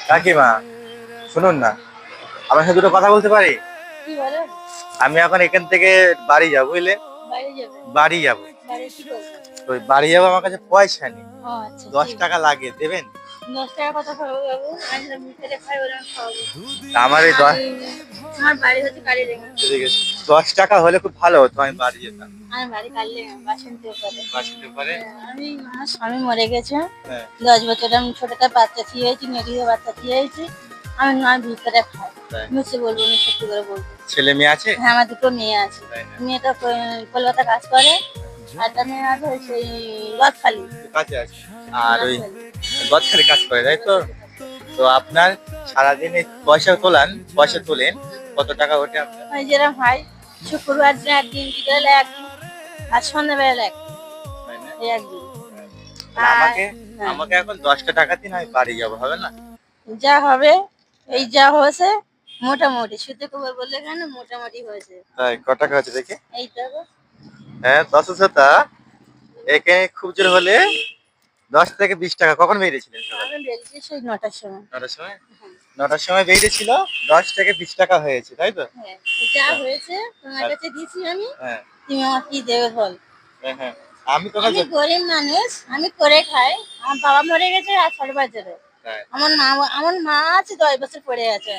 কাকিমা, শুনুন না, আমার সাথে দুটো কথা বলতে পারি? কি বলেন? আমি এখন এখান থেকে বাড়ি যাবো, বুঝলেন? বাইরে যাবেন? বাড়ি যাবো। বাইরে কি করবেন? তো বাড়ি যাবো, আমার কাছে পয়সা নেই। ও আচ্ছা, 10 টাকা লাগে, দেবেন? 10 টাকা কথা খাবো বাবু, আমি যেটা ভিতরে খাই ওরা খাওয়াবো। তা আমার এই আমার বাড়ি হচ্ছে কালীডাঙ্গা। 10 টাকা হলে খুব ভালো হতো, আমি বাড়ি যেতাম। আমার বাড়ি কালীডাঙ্গা, বাসন্তী পারে। বাসিতে পারে। আমার স্বামী মরে গেছে। হ্যাঁ। 10 বছর আমি ছোটটা বাচ্চা থিয়েছি, মেয়েটিকে বাচ্চা থিয়েছি। আমি নয় ভিতরে খাই। তাই। মিছে বলবো না, সত্যি করে বলবো। ছেলে মেয়ে আছে? হ্যাঁ, আমার দুটো মেয়ে আছে। তাই না? মেয়েটা কলকাতা কাজ করে, আর একটা মেয়ে আছে সেই গদখালি। কাছে আছে। আর ওই গদখালি কাজ করে, তাই তো? তো আপনার সারাদিনে পয়সা তোলেন, কত টাকা ওঠে আপনার? ওই যেরকম হয়, শুক্রবার দিন একদিন, বিকেলে একদিন, আর সন্ধ্যাবেলা একদিন, তাই না? এই একদিন। তাহলে আমাকে হ্যাঁ। আমাকে এখন 10টা টাকা দিন, আমি বাড়ি যাবো, হবে না? যা হবে, এই যা হয়েছে মোটামুটি, শুধু খবর বললে কেন, মোটামুটি হয়েছে। তাই ক টাকা হচ্ছে দেখি? এই তো গো। হ্যাঁ, 10,000। একে খুব জোর হলে 10 থেকে 20 টাকা। কখন বেরিয়েছিলেন সকালে? আমি বেরিয়েছি সেই 9টার সময়। 9টার সময়? হ্যাঁ। 9টার সময় বেরিয়েছিল, 10 থেকে 20 টাকা হয়েছে, তাই তো? হ্যাঁ, যা হয়েছে তোমার কাছে দিছি আমি, হ্যাঁ, তুমি আমার কি দেবে বল। হ্যাঁ, হ্যাঁ। আমি তোকে আমি গরিব মানুষ, আমি করে খাই। আমার বাবা মরে গেছে আর 6 বছরে। তাই, আমার মা আছে 10 বছর পড়ে আছে,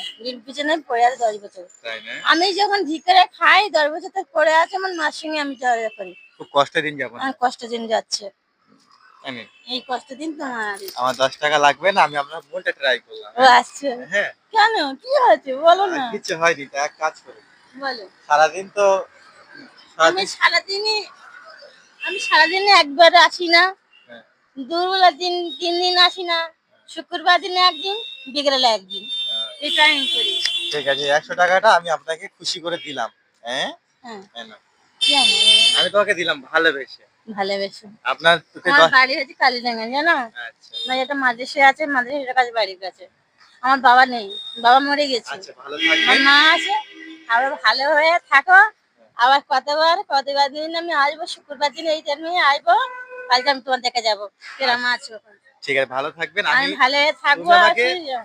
পিছনে পড়ে আছে 10 বছর। তাই না? আমি যখন ভিতরে খাই 10 বছর থেকে পড়ে আছে, আমার মার সঙ্গে আমি ঝগড়া করি। খুব কষ্টের দিন যাপন। আমার কষ্ট দিন যাচ্ছে, জানেন? এই কষ্ট দিন তোমার। আমার 10 টাকা লাগবে না, আমি আপনার বোনটা ট্রাই করলাম। ও আচ্ছা, হ্যাঁ। কেন কি হয়েছে বলো আর না, কিছু হয়নি, তা এক কাজ করুন। বলো। সারাদিন তো আমি সারাদিন সারাদিনই আমি সারাদিনে একবার আসি না, হ্যাঁ, দুর্বলার দিন 3 দিন আসি না, শুক্রবার দিনে একদিন, বিকেলে একদিন, এই টাইম করি। ঠিক আছে, 100 টাকাটা আমি আপনাকে খুশি করে দিলাম। হ্যাঁ, হ্যাঁ, এই নাও। জানো, আমি তোমাকে দিলাম ভালোবেসে। ভালোবেসে। আপনার তোকে আমার বাড়ি হচ্ছে কালীডাঙ্গা, জানো? আচ্ছা, না, এটা মাদ্রাসা আছে, মাদ্রাসার কাছে বাড়ির কাছে। আমার বাবা নেই, বাবা মরে গেছে। আচ্ছা, ভালো আমার থাকবেন। মা আছে। আবার ভালো হয়ে থাকো। আবার কতবার দিন আমি আসবো, শুক্রবার দিন এই টাইমে আসবো। কালকে আমি তোমার দেখে যাবো কেরাম আছো ওখানে। ঠিক আছে, ভালো থাকবেন। আমি ভালো হয়ে থাকবো।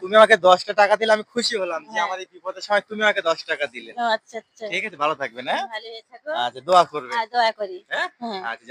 তুমি আমাকে 10টা টাকা দিলে আমি খুশি হলাম যে হ্যাঁ। আমার এই বিপদের সময় তুমি আমাকে 10 টাকা দিলে। ও আচ্ছা আচ্ছা, ঠিক আছে, ভালো থাকবেন। হ্যাঁ, ভালো হয়ে থাকো। আচ্ছা, দোয়া করবে। আর দয়া করি। হ্যাঁ, হ্যাঁ। আচ্ছা।